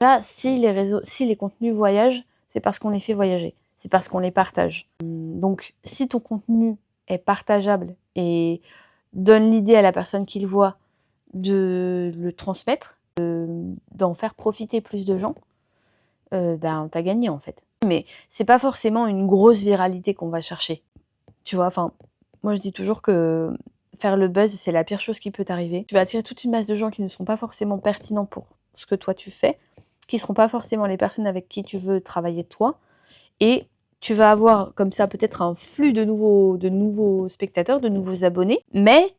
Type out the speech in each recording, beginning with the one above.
Là, si les contenus voyagent, c'est parce qu'on les fait voyager, c'est parce qu'on les partage. Donc si ton contenu est partageable et donne l'idée à la personne qui le voit de le transmettre, d'en faire profiter plus de gens, ben, tu as gagné en fait. Mais c'est pas forcément une grosse viralité qu'on va chercher, tu vois? Enfin, moi je dis toujours que faire le buzz, c'est la pire chose qui peut t'arriver. Tu vas attirer toute une masse de gens qui ne sont pas forcément pertinents pour ce que toi tu fais, qui ne seront pas forcément les personnes avec qui tu veux travailler toi, et tu vas avoir comme ça peut-être un flux de nouveaux spectateurs, de nouveaux abonnés, mais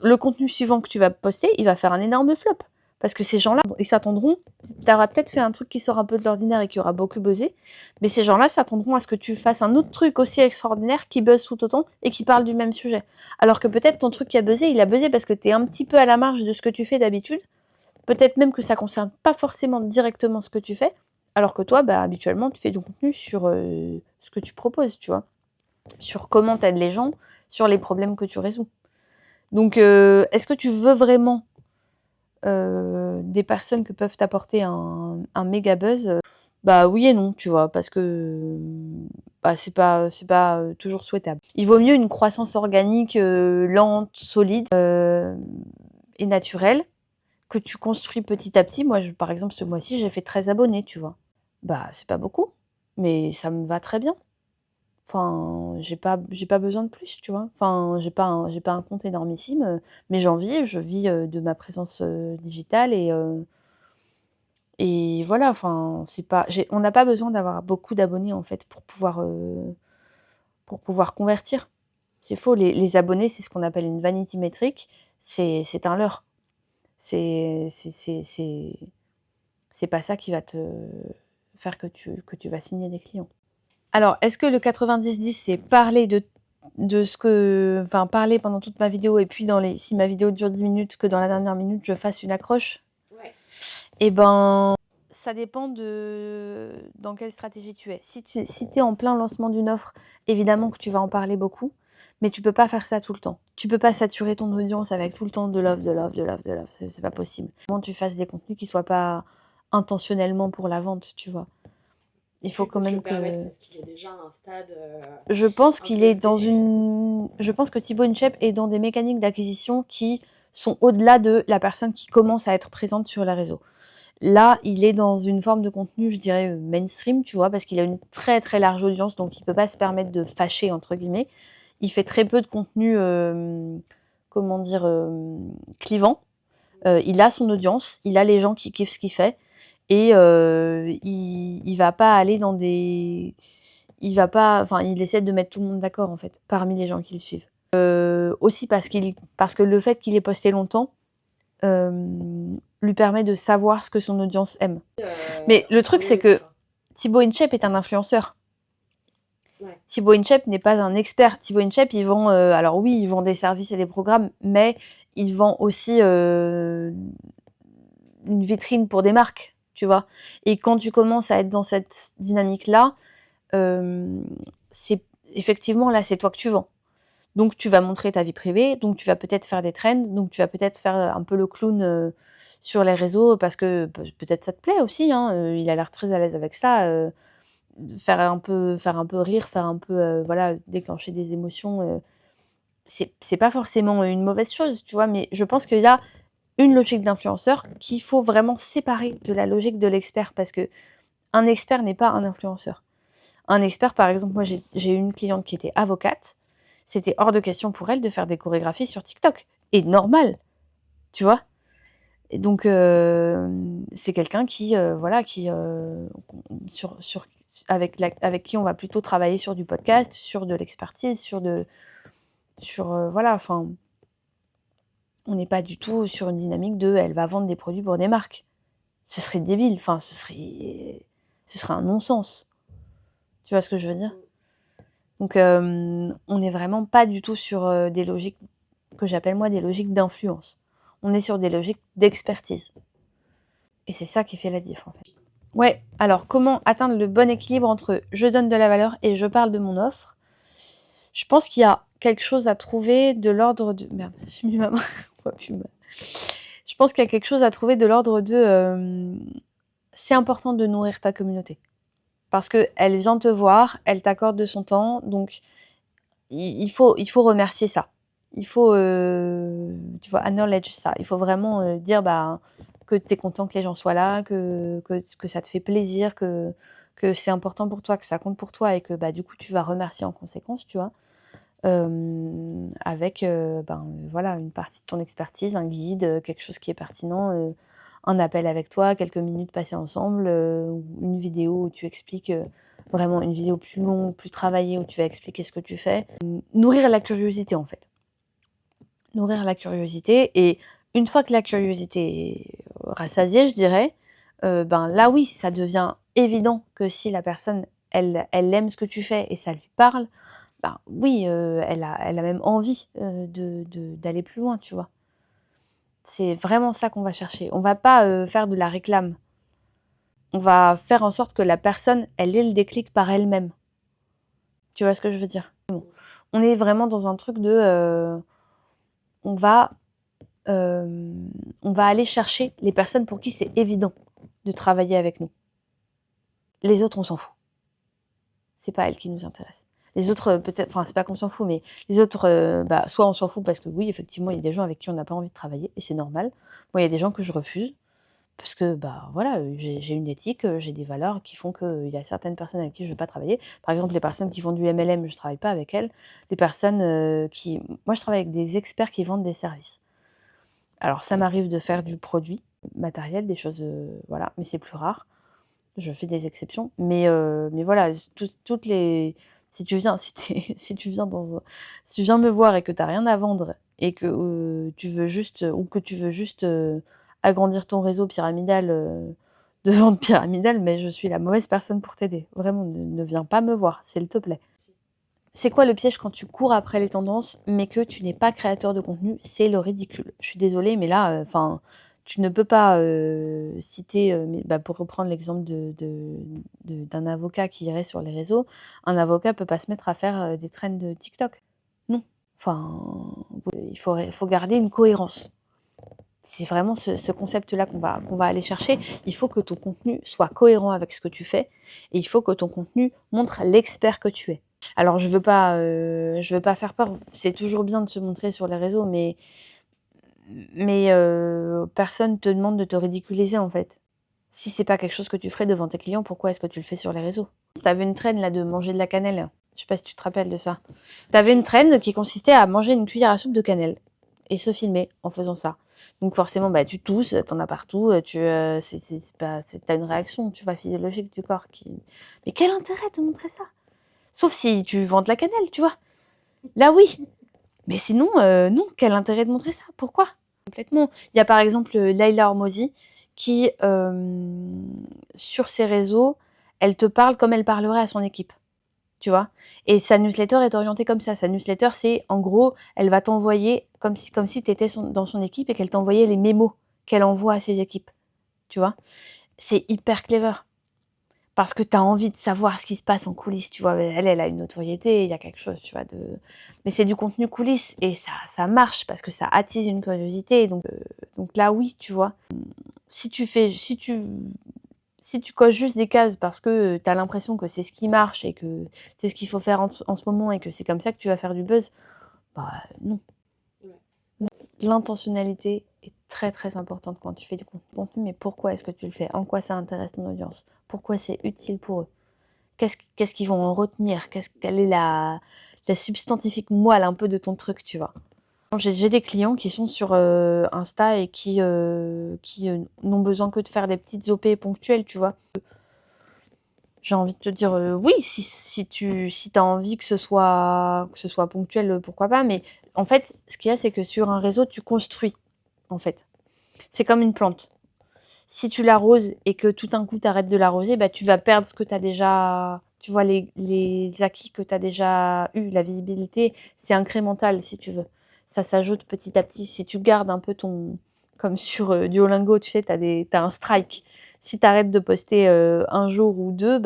le contenu suivant que tu vas poster, il va faire un énorme flop. Parce que ces gens-là, ils s'attendront, tu auras peut-être fait un truc qui sort un peu de l'ordinaire et qui aura beaucoup buzzé, mais ces gens-là s'attendront à ce que tu fasses un autre truc aussi extraordinaire qui buzz tout autant et qui parle du même sujet. Alors que peut-être ton truc qui a buzzé, il a buzzé parce que tu es un petit peu à la marge de ce que tu fais d'habitude, peut-être même que ça concerne pas forcément directement ce que tu fais, alors que toi, bah, habituellement, tu fais du contenu sur ce que tu proposes, tu vois, sur comment tu aides les gens, sur les problèmes que tu résous. Donc, est-ce que tu veux vraiment des personnes que peuvent t'apporter un méga buzz? Bah oui et non, tu vois, parce que bah, c'est pas toujours souhaitable. Il vaut mieux une croissance organique lente, solide et naturelle, que tu construis petit à petit. Moi, par exemple, ce mois-ci, j'ai fait 13 abonnés, tu vois. Bah, c'est pas beaucoup, mais ça me va très bien. Enfin, j'ai pas besoin de plus, tu vois? Enfin, j'ai pas un compte énormissime, mais je vis, de ma présence, digitale et voilà, enfin, c'est pas on n'a pas besoin d'avoir beaucoup d'abonnés, en fait, pour pouvoir convertir. C'est faux, les abonnés, c'est ce qu'on appelle une vanity metric, c'est un leurre. C'est c'est c'est c'est c'est pas ça qui va te faire que tu vas signer des clients. Alors, est-ce que le 90-10, c'est parler de ce que enfin, parler pendant toute ma vidéo et puis si ma vidéo dure 10 minutes, que dans la dernière minute, je fasse une accroche? Ouais. Eh ben, ça dépend de dans quelle stratégie tu es. Si tu es en plein lancement d'une offre, évidemment que tu vas en parler beaucoup, mais tu peux pas faire ça tout le temps. Tu peux pas saturer ton audience avec tout le temps de l'offre, de l'offre, de l'offre, de l'offre, c'est pas possible. Comment tu fasses des contenus qui soient pas intentionnellement pour la vente, tu vois? Il faut Il quand peut se le même permettre que parce qu'il est déjà à un stade un peu élevé. je pense que Thibaut InShape est dans des mécaniques d'acquisition qui sont au-delà de la personne qui commence à être présente sur les réseaux. Là, il est dans une forme de contenu, je dirais, mainstream, tu vois? Parce qu'il a une très, très large audience, donc il peut pas se permettre de «fâcher» entre guillemets. Il fait très peu de contenu, comment dire? Clivant. Il a son audience, il a les gens qui kiffent ce qu'il fait et il va pas aller dans des il va pas enfin, il essaie de mettre tout le monde d'accord, en fait, parmi les gens qui le suivent. Aussi parce que le fait qu'il ait posté longtemps, lui permet de savoir ce que son audience aime. Mais le truc, c'est Oui, c'est que vrai. Thibaut InShape est un influenceur. Ouais. Thibaut InShape n'est pas un expert. Thibaut InShape, il vend, alors oui, il vend des services et des programmes, mais il vend aussi, une vitrine pour des marques, tu vois? Et quand tu commences à être dans cette dynamique-là, c'est effectivement, là, c'est toi que tu vends. Donc tu vas montrer ta vie privée, donc tu vas peut-être faire des trends, donc tu vas peut-être faire, un peu le clown, sur les réseaux parce que peut-être ça te plaît aussi, hein, il a l'air très à l'aise avec ça, faire un peu rire, faire un peu, voilà, déclencher des émotions, c'est pas forcément une mauvaise chose, tu vois? Mais je pense qu'il y a une logique d'influenceur qu'il faut vraiment séparer de la logique de l'expert parce qu'un expert n'est pas un influenceur. Un expert, par exemple, moi j'ai eu une cliente qui était avocate, c'était hors de question pour elle de faire des chorégraphies sur TikTok et normal, tu vois? Et donc c'est quelqu'un qui, voilà, qui, sur avec qui on va plutôt travailler sur du podcast, sur de l'expertise, voilà, enfin, on n'est pas du tout sur une dynamique de elle va vendre des produits pour des marques. Ce serait débile, enfin ce serait un non-sens. Tu vois ce que je veux dire? Mm. Donc on n'est vraiment pas du tout sur, des logiques que j'appelle moi des logiques d'influence. On est sur des logiques d'expertise et c'est ça qui fait la diff, en fait. Ouais, alors comment atteindre le bon équilibre entre je donne de la valeur et je parle de mon offre? Je pense qu'il y a quelque chose à trouver de l'ordre de merde, j'ai mis ma main, on voit plus ma je pense qu'il y a quelque chose à trouver de l'ordre de, c'est important de nourrir ta communauté. Parce qu'elle vient te voir, elle t'accorde de son temps, donc il faut remercier ça. Il faut, tu vois, acknowledge ça. Il faut vraiment dire que tu es content que les gens soient là, que ça te fait plaisir, que c'est important pour toi, que ça compte pour toi et que du coup, tu vas remercier en conséquence, tu vois. Avec voilà, une partie de ton expertise, un guide, quelque chose qui est pertinent, un appel avec toi, quelques minutes passées ensemble, ou une vidéo où tu expliques, vraiment une vidéo plus longue, plus travaillée, où tu vas expliquer ce que tu fais. Nourrir la curiosité en fait. Nourrir la curiosité et une fois que la curiosité est rassasiée, je dirais, là oui, ça devient évident que si la personne, elle aime ce que tu fais et ça lui parle, oui, elle a même envie, d'aller plus loin, tu vois? C'est vraiment ça qu'on va chercher. On va pas, faire de la réclame. On va faire en sorte que la personne, elle ait le déclic par elle-même. Tu vois ce que je veux dire? On est vraiment dans un truc de, on va, on va aller chercher les personnes pour qui c'est évident de travailler avec nous. Les autres, on s'en fout. C'est pas elles qui nous intéressent. Les autres, peut-être, enfin, c'est pas qu'on s'en fout, mais les autres, soit on s'en fout parce que oui, effectivement, il y a des gens avec qui on n'a pas envie de travailler et c'est normal. Moi, il y a des gens que je refuse parce que, voilà, j'ai une éthique, j'ai des valeurs qui font qu'il y a certaines personnes avec qui je ne veux pas travailler. Par exemple, les personnes qui font du MLM, je ne travaille pas avec elles. Les personnes, moi, je travaille avec des experts qui vendent des services. Alors ça m'arrive de faire du produit matériel, des choses, voilà, mais c'est plus rare. Je fais des exceptions, mais voilà, toutes les si tu viens si tu si tu viens si tu viens me voir et que tu as rien à vendre et que, tu veux juste, ou que tu veux juste, agrandir ton réseau pyramidal, de vente pyramidale, mais je suis la mauvaise personne pour t'aider. Vraiment, ne viens pas me voir, s'il te plaît. C'est quoi le piège quand tu cours après les tendances, mais que tu n'es pas créateur de contenu? C'est le ridicule. Je suis désolée, mais là, enfin, tu ne peux pas, citer, mais pour reprendre l'exemple d'un avocat qui irait sur les réseaux, un avocat peut pas se mettre à faire, des trends de TikTok. Non. Enfin, il faut garder une cohérence. C'est vraiment ce concept-là qu'on va aller chercher. Il faut que ton contenu soit cohérent avec ce que tu fais et il faut que ton contenu montre l'expert que tu es. Alors je veux pas faire peur, c'est toujours bien de se montrer sur les réseaux, mais personne te demande de te ridiculiser, en fait. Si c'est pas quelque chose que tu ferais devant tes clients, pourquoi est-ce que tu le fais sur les réseaux? Tu avais une trend là de manger de la cannelle, je sais pas si tu te rappelles de ça? Tu avais une trend qui consistait à manger une cuillère à soupe de cannelle et se filmer en faisant ça. Donc forcément, tu tousses, tu en as partout, c'est pas tu as une réaction, tu vois, physiologique du corps qui mais quel intérêt de montrer ça? Sauf si tu vends de la cannelle, tu vois? Là, oui, mais sinon, non, quel intérêt de montrer ça? Pourquoi? Complètement. Il y a par exemple, Leïla Hormozi qui, sur ses réseaux, elle te parle comme elle parlerait à son équipe, tu vois? Et sa newsletter est orientée comme ça. Sa newsletter, c'est en gros, elle va t'envoyer comme si tu étais dans son équipe et qu'elle t'envoyait les mémos qu'elle envoie à ses équipes, tu vois? C'est hyper clever. Parce que tu as envie de savoir ce qui se passe en coulisses, tu vois? Elle a une notoriété, il y a quelque chose, tu vois, mais c'est du contenu coulisses et ça marche parce que ça attise une curiosité donc là, oui, tu vois? Si tu fais si tu coches juste des cases parce que, tu as l'impression que c'est ce qui marche et que c'est ce qu'il faut faire en ce moment et que c'est comme ça que tu vas faire du buzz, non. L'intentionnalité est très, très importante quand tu fais du contenu, mais pourquoi est-ce que tu le fais? En quoi ça intéresse ton audience? Pourquoi c'est utile pour eux? Qu'est-ce qu'ils vont en retenir? Quelle est la substantifique moelle un peu de ton truc, tu vois? J'ai des clients qui sont sur, Insta et qui n'ont besoin que de faire des petites OP ponctuelles, tu vois? J'ai envie de te dire, oui, si tu as envie que ce soit ponctuel, pourquoi pas, mais en fait, ce qu'il y a, c'est que sur un réseau, tu construis, en fait. C'est comme une plante. Si tu l'arroses et que tout d'un coup tu arrêtes de l'arroser, tu vas perdre ce que tu as déjà, tu vois, les acquis que tu as déjà eu, la visibilité, c'est incrémental si tu veux. Ça s'ajoute petit à petit. Si tu gardes un peu ton comme sur, Duolingo, tu sais, tu as un strike. Si tu arrêtes de poster, 1 jour ou 2,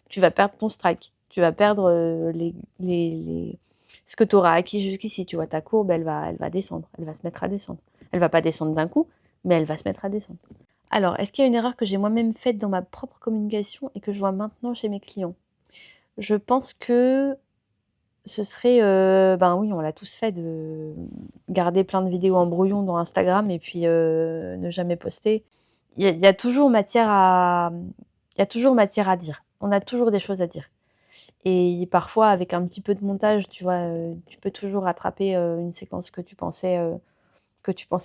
tu vas perdre ton strike. Tu vas perdre, les ce que tu auras acquis jusqu'ici, tu vois? Ta courbe, elle va descendre, elle va se mettre à descendre. Elle va pas descendre d'un coup, mais elle va se mettre à descendre. Alors, est-ce qu'il y a une erreur que j'ai moi-même faite dans ma propre communication et que je vois maintenant chez mes clients? Je pense que ce serait, ben oui, on l'a tous fait, de garder plein de vidéos en brouillon dans Instagram et puis, ne jamais poster. Il y a toujours matière à il y a toujours matière à dire. On a toujours des choses à dire et parfois avec un petit peu de montage, tu vois, tu peux toujours rattraper, une séquence que tu pensais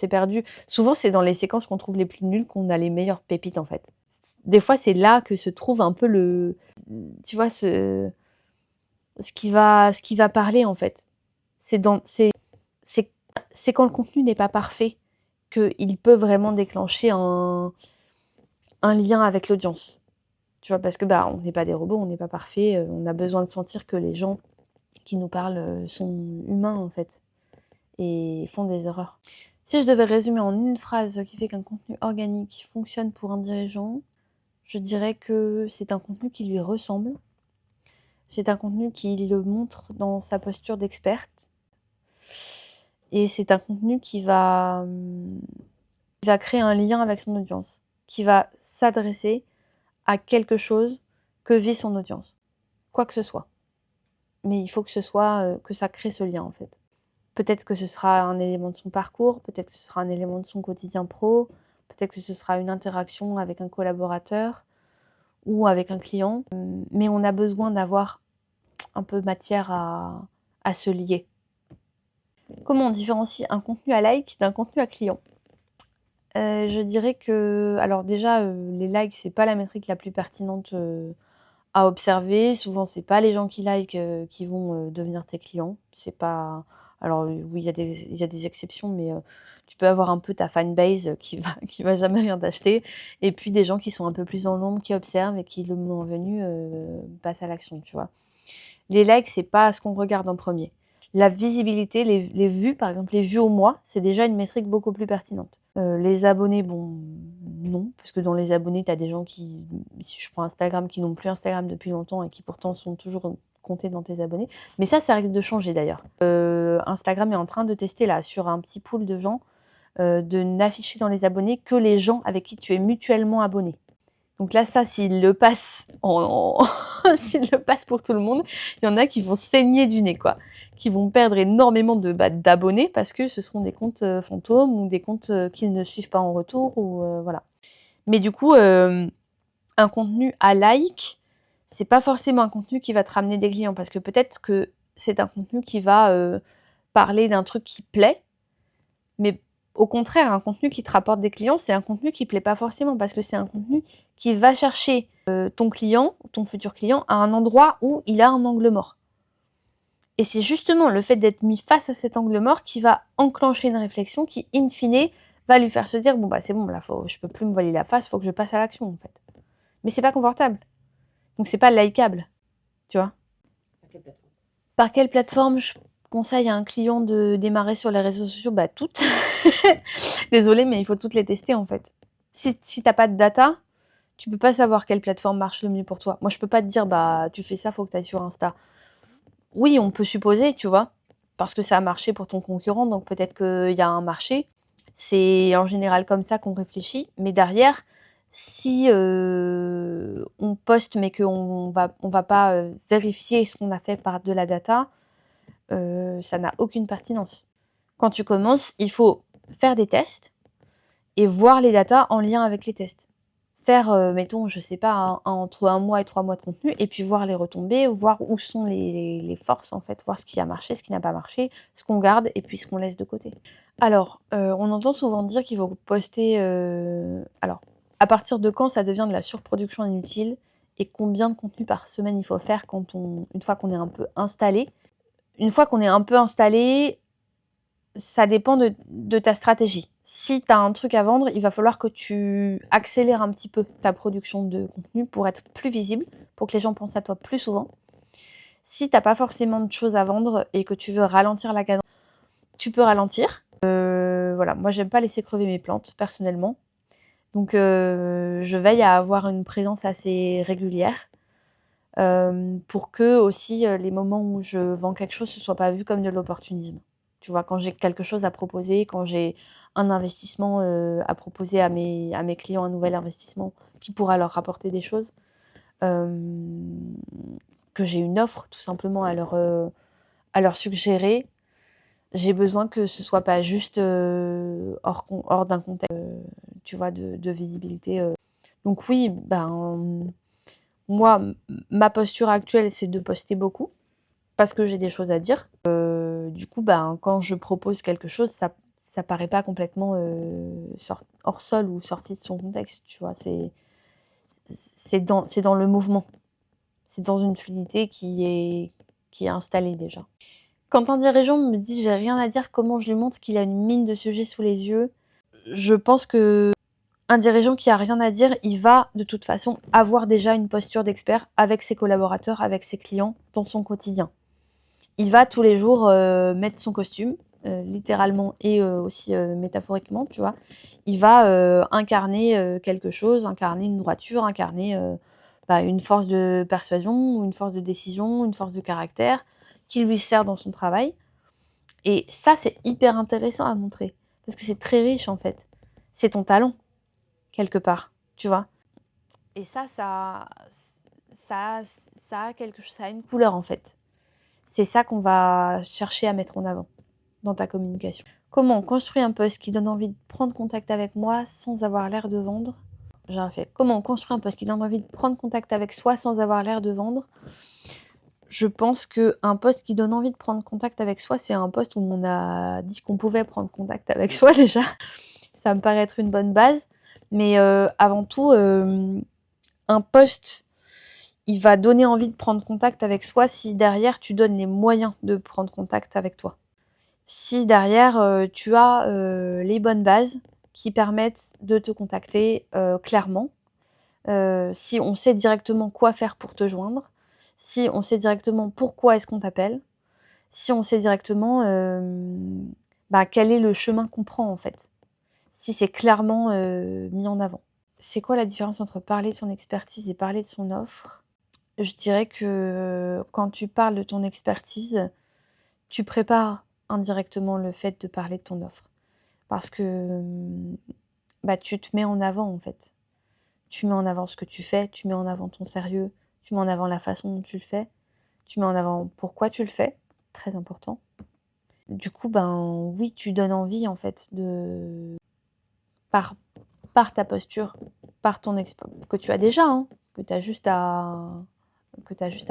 perdue. Souvent, c'est dans les séquences qu'on trouve les plus nulles qu'on a les meilleures pépites, en fait. Des fois, c'est là que se trouve un peu tu vois, ce qui va parler, en fait. C'est dans c'est c'est quand le contenu n'est pas parfait qu'il peut vraiment déclencher un lien avec l'audience. Tu vois? Parce que, bah, on n'est pas des robots, on n'est pas parfaits, on a besoin de sentir que les gens qui nous parlent, sont humains, en fait, et font des erreurs. Si je devais résumer en une phrase ce qui fait qu'un contenu organique fonctionne pour un dirigeant, je dirais que c'est un contenu qui lui ressemble. C'est un contenu qui le montre dans sa posture d'experte. Et c'est un contenu qui va créer un lien avec son audience, qui va s'adresser à quelque chose que vit son audience, quoi que ce soit. Mais il faut que ce soit, que ça crée ce lien, en fait. Peut-être que ce sera un élément de son parcours, peut-être que ce sera un élément de son quotidien pro, peut-être que ce sera une interaction avec un collaborateur ou avec un client, mais on a besoin d'avoir un peu matière à se lier. Comment on différencie un contenu à like d'un contenu à client? Je dirais que alors déjà, les likes, c'est pas la métrique la plus pertinente, à observer. Souvent, c'est pas les gens qui likent, qui vont, devenir tes clients. C'est pas alors, oui, il y a des exceptions, mais, tu peux avoir un peu ta fanbase, qui va jamais rien t'acheter et puis des gens qui sont un peu plus dans l'ombre, qui observent et qui, le moment venu, passent à l'action, tu vois? Les likes, c'est pas ce qu'on regarde en premier. La visibilité, les vues, par exemple, les vues au mois, c'est déjà une métrique beaucoup plus pertinente. Les abonnés, bon, non, parce que dans les abonnés, tu as des gens qui, si je prends Instagram, qui n'ont plus Instagram depuis longtemps et qui pourtant sont toujours comptés dans tes abonnés. Mais ça risque de changer d'ailleurs. Instagram est en train de tester là, sur un petit pool de gens, de n'afficher dans les abonnés que les gens avec qui tu es mutuellement abonné. Donc là, ça, s'ils le passent s'ils le passent pour tout le monde, il y en a qui vont saigner du nez, quoi. Qui vont perdre énormément d'abonnés parce que ce seront des comptes, fantômes ou des comptes, qu'ils ne suivent pas en retour ou, voilà. Mais du coup, un contenu à like, c'est pas forcément un contenu qui va te ramener des clients parce que peut-être que c'est un contenu qui va, parler d'un truc qui plaît, mais au contraire, un contenu qui te rapporte des clients, c'est un contenu qui plaît pas forcément parce que c'est un contenu qui va chercher, ton client, ton futur client, à un endroit où il a un angle mort. Et c'est justement le fait d'être mis face à cet angle mort qui va enclencher une réflexion qui, in fine, va lui faire se dire: «Bon, bah, c'est bon, là, je peux plus me voiler la face, faut que je passe à l'action, en fait». Mais c'est pas confortable, donc c'est pas likeable, tu vois? Par quelle plateforme je conseille à un client de démarrer sur les réseaux sociaux? Bah, toutes. Désolée, mais il faut toutes les tester, en fait. Si tu pas de data, tu peux pas savoir quelle plateforme marche le mieux pour toi. Moi, je peux pas te dire: «Bah, tu fais ça, faut que tu ailles sur Insta». Oui, on peut supposer, tu vois? Parce que ça a marché pour ton concurrent, donc peut-être qu'il y a un marché. C'est en général comme ça qu'on réfléchit, mais derrière, si, on poste mais qu'on va pas, vérifier ce qu'on a fait par de la data, ça n'a aucune pertinence. Quand tu commences, il faut faire des tests et voir les datas en lien avec les tests. Faire, mettons, je sais pas, entre 1 mois et 3 mois de contenu et puis voir les retombées, voir où sont les forces en fait, voir ce qui a marché, ce qui n'a pas marché, ce qu'on garde et puis ce qu'on laisse de côté. Alors, on entend souvent dire qu'il faut poster, alors, à partir de quand ça devient de la surproduction inutile et combien de contenu par semaine il faut faire une fois qu'on est un peu installé? Une fois qu'on est un peu installé, ça dépend de ta stratégie. Si tu as un truc à vendre, il va falloir que tu accélères un petit peu ta production de contenu pour être plus visible, pour que les gens pensent à toi plus souvent. Si tu as pas forcément de choses à vendre et que tu veux ralentir la cadence, tu peux ralentir. Voilà, moi j'aime pas laisser crever mes plantes personnellement. Donc je veille à avoir une présence assez régulière, pour que aussi, les moments où je vends quelque chose, ce soit pas vu comme de l'opportunisme. Tu vois? Quand j'ai quelque chose à proposer, quand j'ai un investissement à proposer à mes clients, un nouvel investissement qui pourra leur rapporter des choses. Que j'ai une offre tout simplement à leur suggérer. J'ai besoin que ce soit pas juste hors d'un contexte, tu vois, de visibilité. Donc oui, ben, moi, ma posture actuelle, c'est de poster beaucoup parce que j'ai des choses à dire. Du coup, ben, quand je propose quelque chose, ça paraît pas complètement hors sol ou sorti de son contexte, tu vois. C'est dans le mouvement. C'est dans une fluidité qui est installée déjà. Quand un dirigeant me dit: «J'ai rien à dire», comment je lui montre qu'il a une mine de sujets sous les yeux? Je pense qu'un dirigeant qui a rien à dire, il va de toute façon avoir déjà une posture d'expert avec ses collaborateurs, avec ses clients, dans son quotidien. Il va tous les jours, mettre son costume, littéralement et aussi métaphoriquement, tu vois? Il va, incarner, quelque chose, incarner une droiture, incarner, une force de persuasion, une force de décision, une force de caractère qui lui sert dans son travail et ça, c'est hyper intéressant à montrer parce que c'est très riche, en fait. C'est ton talent, quelque part, tu vois? Et ça ça a quelque chose, ça a une couleur, en fait. C'est ça qu'on va chercher à mettre en avant dans ta communication. Comment on construit un post qui donne envie de prendre contact avec moi sans avoir l'air de vendre? J'ai refait. Comment on construit un post qui donne envie de prendre contact avec soi sans avoir l'air de vendre? Je pense qu'un post qui donne envie de prendre contact avec soi, c'est un post où on a dit qu'on pouvait prendre contact avec soi déjà. Ça me paraît être une bonne base. Mais avant tout, un post, il va donner envie de prendre contact avec soi si derrière tu donnes les moyens de prendre contact avec toi. Si derrière, tu as, les bonnes bases qui permettent de te contacter, clairement, si on sait directement quoi faire pour te joindre, si on sait directement pourquoi est-ce qu'on t'appelle, si on sait directement, quel est le chemin qu'on prend, en fait. Si c'est clairement, mis en avant. C'est quoi la différence entre parler de son expertise et parler de son offre? Je dirais que quand tu parles de ton expertise, tu prépares indirectement le fait de parler de ton offre. Parce que, tu te mets en avant, en fait. Tu mets en avant ce que tu fais, tu mets en avant ton sérieux, tu mets en avant la façon dont tu le fais, tu mets en avant pourquoi tu le fais, très important. Du coup, oui, tu donnes envie, en fait, par ta posture, par ton que tu as déjà, hein, que tu as juste à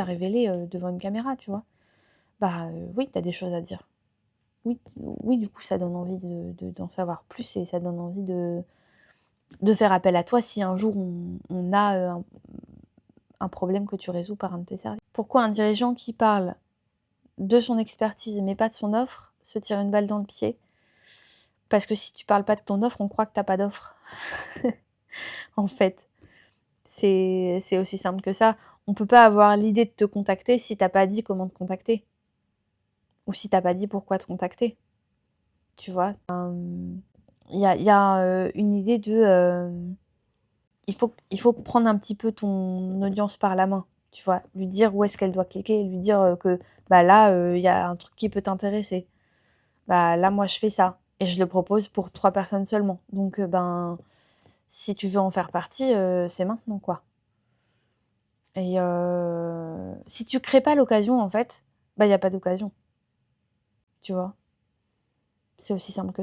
révéler, devant une caméra, tu vois? Oui, tu as des choses à dire. Oui, oui, du coup, ça donne envie d'en savoir plus et ça donne envie de faire appel à toi si un jour on a, un problème que tu résous par un de tes services. Pourquoi un dirigeant qui parle de son expertise mais pas de son offre se tire une balle dans le pied? Parce que si tu parles pas de ton offre, on croit que tu as pas d'offre. En fait, c'est aussi simple que ça. On peut pas avoir l'idée de te contacter si tu as pas dit comment te contacter ou si tu as pas dit pourquoi te contacter, tu vois? Il y a, une idée de, il faut prendre un petit peu ton audience par la main, tu vois? Lui dire où est-ce qu'elle doit cliquer, lui dire, que, là, il y a un truc qui peut t'intéresser. Là, moi, je fais ça et je le propose pour 3 personnes seulement. Donc, si tu veux en faire partie, c'est maintenant, quoi. Et si tu crées pas l'occasion, en fait, il y a pas d'occasion, tu vois? C'est aussi simple que ça.